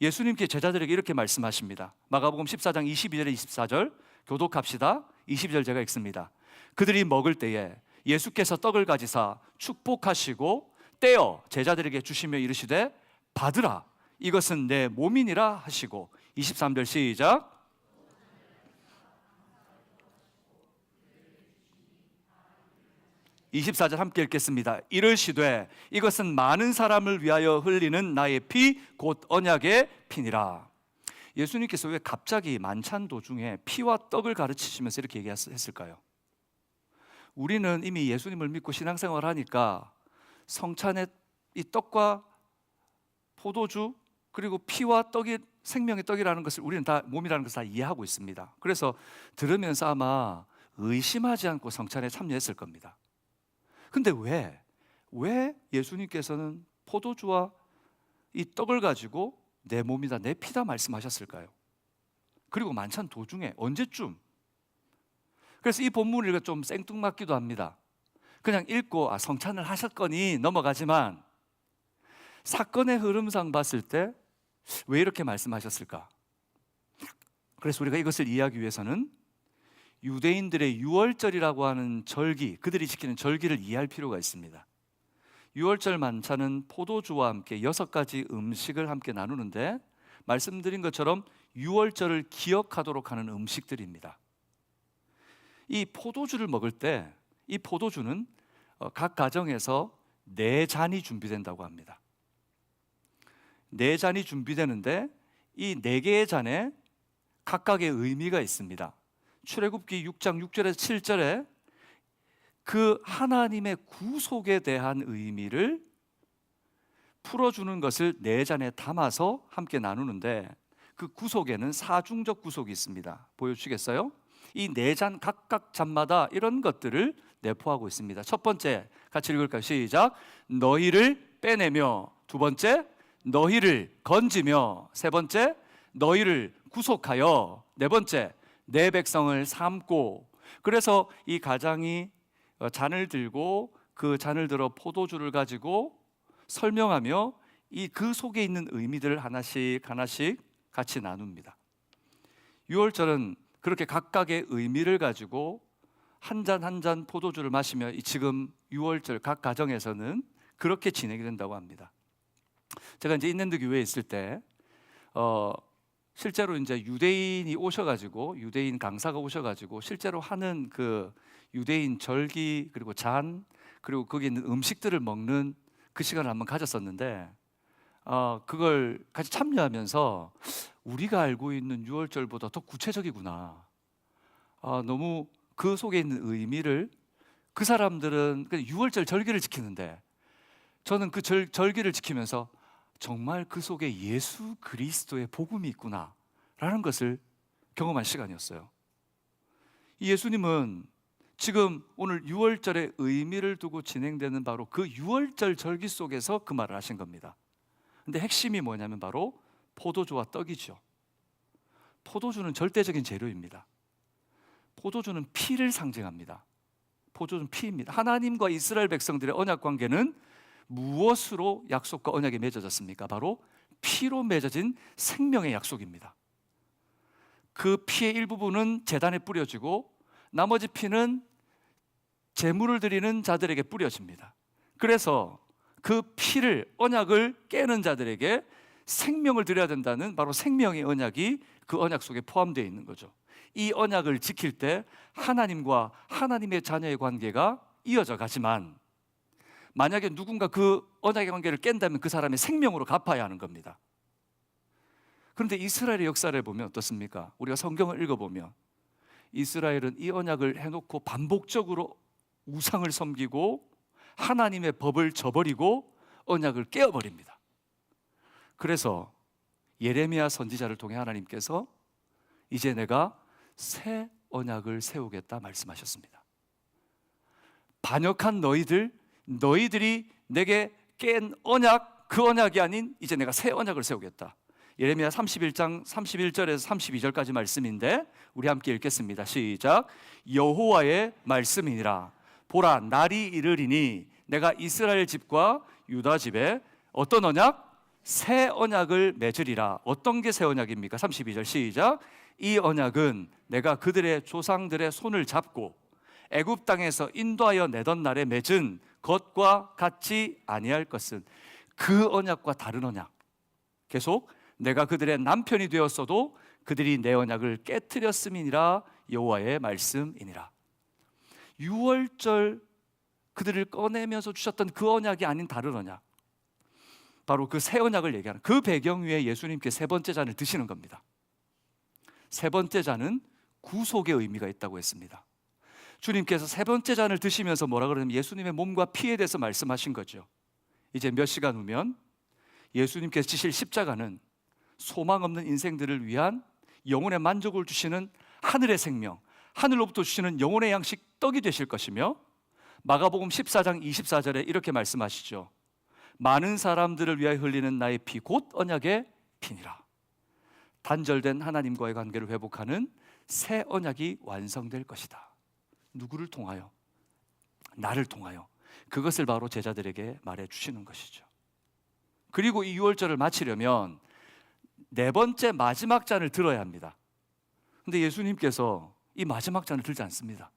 예수님께 제자들에게 이렇게 말씀하십니다. 마가복음 14장 22절에 24절 교독합시다. 22절 제가 읽습니다. 그들이 먹을 때에 예수께서 떡을 가지사 축복하시고 떼어 제자들에게 주시며 이르시되 받으라, 이것은 내 몸이니라 하시고 23절 시작. (24절) 함께 읽겠습니다. 이르시되 이것은 많은 사람을 위하여 흘리는 나의 피 곧 언약의 피니라. 예수님께서 왜 갑자기 만찬 도중에 피와 떡을 가르치시면서 이렇게 얘기했을까요? 우리는 이미 예수님을 믿고 신앙생활을 하니까 성찬에 이 떡과 포도주 그리고 피와 떡이 생명의 떡이라는 것을 우리는 다 몸이라는 것을 다 이해하고 있습니다. 그래서 들으면서 아마 의심하지 않고 성찬에 참여했을 겁니다. 근데 왜 왜 예수님께서는 포도주와 이 떡을 가지고 내 몸이다 내 피다 말씀하셨을까요? 그리고 만찬 도중에 언제쯤? 그래서 이 본문을 읽어 좀 생뚱맞기도 합니다. 그냥 읽고 성찬을 하셨거니 넘어가지만 사건의 흐름상 봤을 때 왜 이렇게 말씀하셨을까? 그래서 우리가 이것을 이해하기 위해서는 유대인들의 유월절이라고 하는 절기, 그들이 지키는 절기를 이해할 필요가 있습니다. 유월절 만찬은 포도주와 함께 6가지 음식을 함께 나누는데 말씀드린 것처럼 유월절을 기억하도록 하는 음식들입니다. 이 포도주를 먹을 때 이 포도주는 각 가정에서 4잔이 준비된다고 합니다. 4잔이 준비되는데 이 4개의 잔에 각각의 의미가 있습니다. 출애굽기 6장 6절에서 7절에 그 하나님의 구속에 대한 의미를 풀어주는 것을 4잔에 담아서 함께 나누는데 그 구속에는 사중적 구속이 있습니다. 보여주시겠어요? 이 4잔 각각 잔마다 이런 것들을 내포하고 있습니다. 첫 번째 같이 읽을까요? 시작. 너희를 빼내며, 두 번째 너희를 건지며, 세 번째 너희를 구속하여, 네 번째 내 백성을 삼고. 그래서 이 가장이 잔을 들고 그 잔을 들어 포도주를 가지고 설명하며 그 속에 있는 의미들을 하나씩 같이 나눕니다. 유월절은 그렇게 각각의 의미를 가지고 한 잔 한 잔 포도주를 마시며 지금 유월절 각 가정에서는 그렇게 진행이 된다고 합니다. 제가 이제 인랜드 교회에 있을 때 실제로 이제 유대인이 오셔가지고 유대인 강사가 오셔가지고 실제로 하는 그 유대인 절기 그리고 잔 그리고 거기 있는 음식들을 먹는 그 시간을 한번 가졌었는데 그걸 같이 참여하면서 우리가 알고 있는 유월절보다 더 구체적이구나. 너무 그 속에 있는 의미를 그 사람들은 유월절 절기를 지키는데 저는 그 절기를 지키면서 정말 그 속에 예수 그리스도의 복음이 있구나 라는 것을 경험한 시간이었어요. 예수님은 지금 오늘 유월절의 의미를 두고 진행되는 바로 그 유월절 절기 속에서 그 말을 하신 겁니다. 근데 핵심이 뭐냐면 바로 포도주와 떡이죠. 포도주는 절대적인 재료입니다. 포도주는 피를 상징합니다. 포도주는 피입니다. 하나님과 이스라엘 백성들의 언약 관계는 무엇으로 약속과 언약이 맺어졌습니까? 바로 피로 맺어진 생명의 약속입니다. 그 피의 일부분은 제단에 뿌려지고 나머지 피는 제물을 드리는 자들에게 뿌려집니다. 그래서 그 피를, 언약을 깨는 자들에게 생명을 드려야 된다는 바로 생명의 언약이 그 언약 속에 포함되어 있는 거죠. 이 언약을 지킬 때 하나님과 하나님의 자녀의 관계가 이어져 가지만 만약에 누군가 그 언약의 관계를 깬다면 그 사람의 생명으로 갚아야 하는 겁니다. 그런데 이스라엘의 역사를 보면 어떻습니까? 우리가 성경을 읽어보면 이스라엘은 이 언약을 해놓고 반복적으로 우상을 섬기고 하나님의 법을 저버리고 언약을 깨어버립니다. 그래서 예레미야 선지자를 통해 하나님께서 이제 내가 새 언약을 세우겠다 말씀하셨습니다. 반역한 너희들이 내게 깬 언약, 그 언약이 아닌 이제 내가 새 언약을 세우겠다. 예레미야 31장 31절에서 32절까지 말씀인데 우리 함께 읽겠습니다. 시작. 여호와의 말씀이니라. 보라, 날이 이르리니 내가 이스라엘 집과 유다 집에 어떤 언약? 새 언약을 맺으리라. 어떤 게 새 언약입니까? 32절 시작. 이 언약은 내가 그들의 조상들의 손을 잡고 애굽 땅에서 인도하여 내던 날에 맺은 것과 같이 아니할 것은 그 언약과 다른 언약. 계속 내가 그들의 남편이 되었어도 그들이 내 언약을 깨트렸음이니라. 여호와의 말씀이니라. 유월절 그들을 꺼내면서 주셨던 그 언약이 아닌 다른 언약, 바로 그 새 언약을 얘기하는 그 배경 위에 예수님께 세 번째 잔을 드시는 겁니다. 세 번째 잔은 구속의 의미가 있다고 했습니다. 주님께서 세 번째 잔을 드시면서 뭐라 그러냐면 예수님의 몸과 피에 대해서 말씀하신 거죠. 이제 몇 시간 후면 예수님께서 지실 십자가는 소망 없는 인생들을 위한 영혼의 만족을 주시는 하늘의 생명, 하늘로부터 주시는 영혼의 양식 떡이 되실 것이며 마가복음 14장 24절에 이렇게 말씀하시죠. 많은 사람들을 위하여 흘리는 나의 피 곧 언약의 피니라. 단절된 하나님과의 관계를 회복하는 새 언약이 완성될 것이다. 누구를 통하여? 나를 통하여. 그것을 바로 제자들에게 말해 주시는 것이죠. 그리고 이 유월절을 마치려면 네 번째 마지막 잔을 들어야 합니다. 근데 예수님께서 이 마지막 잔을 들지 않습니다.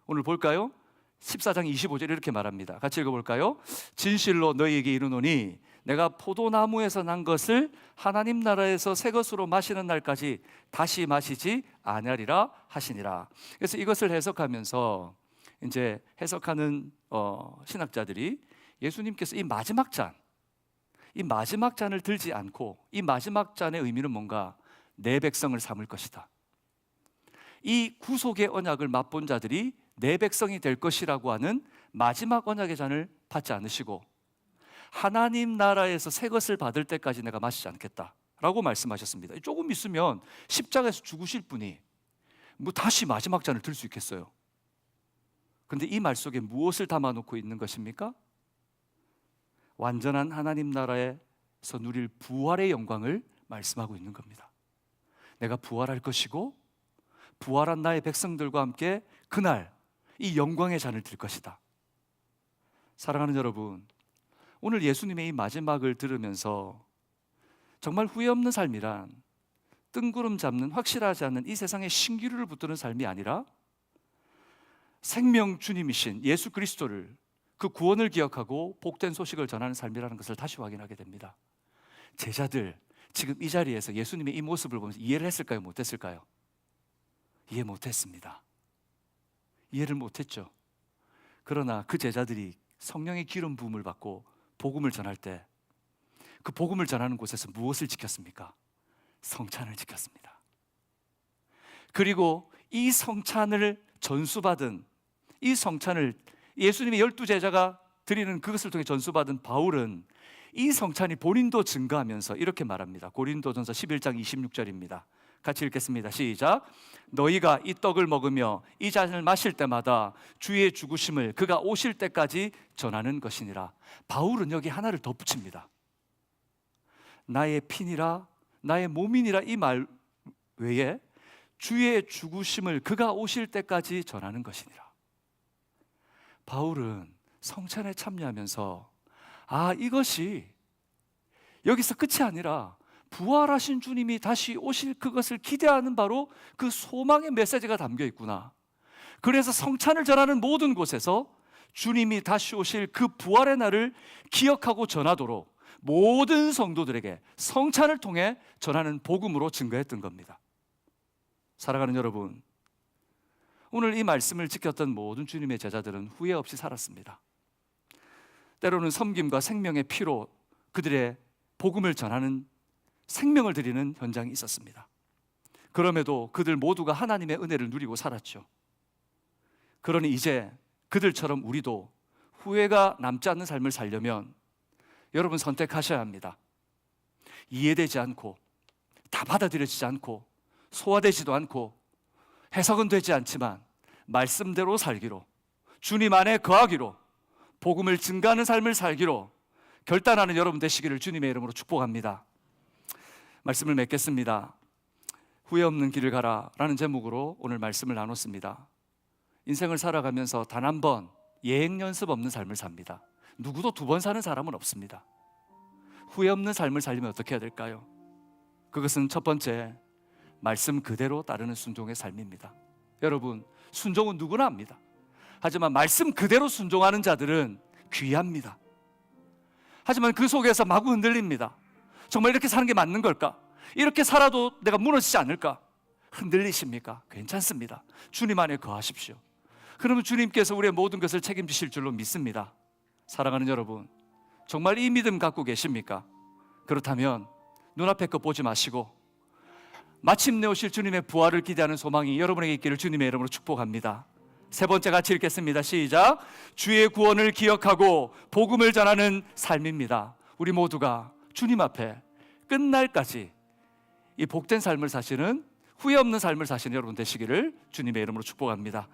오늘 볼까요? 14장 25절 이렇게 말합니다. 같이 읽어볼까요? 진실로 너희에게 이르노니 내가 포도나무에서 난 것을 하나님 나라에서 새 것으로 마시는 날까지 다시 마시지 아니하리라 하시니라. 그래서 이것을 해석하면서 이제 해석하는 신학자들이 예수님께서 이 마지막 잔을 들지 않고 이 마지막 잔의 의미는 뭔가 내 백성을 삼을 것이다. 이 구속의 언약을 맛본 자들이 내 백성이 될 것이라고 하는 마지막 언약의 잔을 받지 않으시고 하나님 나라에서 새 것을 받을 때까지 내가 마시지 않겠다라고 말씀하셨습니다. 조금 있으면 십자가에서 죽으실 분이 뭐 다시 마지막 잔을 들 수 있겠어요? 그런데 이 말 속에 무엇을 담아놓고 있는 것입니까? 완전한 하나님 나라에서 누릴 부활의 영광을 말씀하고 있는 겁니다. 내가 부활할 것이고 부활한 나의 백성들과 함께 그날 이 영광의 잔을 들 것이다. 사랑하는 여러분, 오늘 예수님의 이 마지막을 들으면서 정말 후회 없는 삶이란 뜬구름 잡는 확실하지 않는 이 세상의 신기루를 붙드는 삶이 아니라 생명 주님이신 예수 그리스도를, 그 구원을 기억하고 복된 소식을 전하는 삶이라는 것을 다시 확인하게 됩니다. 제자들 지금 이 자리에서 예수님의 이 모습을 보면서 이해를 했을까요? 못했을까요? 이해 못했습니다. 이해를 못했죠. 그러나 그 제자들이 성령의 기름 부음을 받고 복음을 전할 때 그 복음을 전하는 곳에서 무엇을 지켰습니까? 성찬을 지켰습니다. 그리고 이 성찬을 전수받은, 이 성찬을 예수님의 12제자가 드리는 그것을 통해 전수받은 바울은 이 성찬이 본인도 증거하면서 이렇게 말합니다. 고린도전서 11장 26절입니다. 같이 읽겠습니다. 시작. 너희가 이 떡을 먹으며 이 잔을 마실 때마다 주의 죽으심을 그가 오실 때까지 전하는 것이니라. 바울은 여기 하나를 덧붙입니다. 나의 피니라 나의 몸이니라 이 말 외에 주의 죽으심을 그가 오실 때까지 전하는 것이니라. 바울은 성찬에 참여하면서 이것이 여기서 끝이 아니라 부활하신 주님이 다시 오실 그것을 기대하는 바로 그 소망의 메시지가 담겨 있구나. 그래서 성찬을 전하는 모든 곳에서 주님이 다시 오실 그 부활의 날을 기억하고 전하도록 모든 성도들에게 성찬을 통해 전하는 복음으로 증거했던 겁니다. 사랑하는 여러분, 오늘 이 말씀을 지켰던 모든 주님의 제자들은 후회 없이 살았습니다. 때로는 섬김과 생명의 피로 그들의 복음을 전하는 생명을 드리는 현장이 있었습니다. 그럼에도 그들 모두가 하나님의 은혜를 누리고 살았죠. 그러니 이제 그들처럼 우리도 후회가 남지 않는 삶을 살려면 여러분 선택하셔야 합니다. 이해되지 않고 다 받아들여지지 않고 소화되지도 않고 해석은 되지 않지만 말씀대로 살기로, 주님 안에 거하기로, 복음을 증거하는 삶을 살기로 결단하는 여러분 되시기를 주님의 이름으로 축복합니다. 말씀을 맺겠습니다. 후회 없는 길을 가라 라는 제목으로 오늘 말씀을 나눴습니다. 인생을 살아가면서 단 한 번 예행 연습 없는 삶을 삽니다. 누구도 두 번 사는 사람은 없습니다. 후회 없는 삶을 살려면 어떻게 해야 될까요? 그것은 첫 번째, 말씀 그대로 따르는 순종의 삶입니다. 여러분, 순종은 누구나 합니다. 하지만 말씀 그대로 순종하는 자들은 귀합니다. 하지만 그 속에서 마구 흔들립니다. 정말 이렇게 사는 게 맞는 걸까? 이렇게 살아도 내가 무너지지 않을까? 흔들리십니까? 괜찮습니다. 주님 안에 거하십시오. 그러면 주님께서 우리의 모든 것을 책임지실 줄로 믿습니다. 사랑하는 여러분, 정말 이 믿음 갖고 계십니까? 그렇다면 눈앞에 것 보지 마시고 마침내 오실 주님의 부활을 기대하는 소망이 여러분에게 있기를 주님의 이름으로 축복합니다. 세 번째 같이 읽겠습니다. 시작. 주의 구원을 기억하고 복음을 전하는 삶입니다. 우리 모두가 주님 앞에 끝날까지 이 복된 삶을 사시는, 후회 없는 삶을 사시는 여러분 되시기를 주님의 이름으로 축복합니다.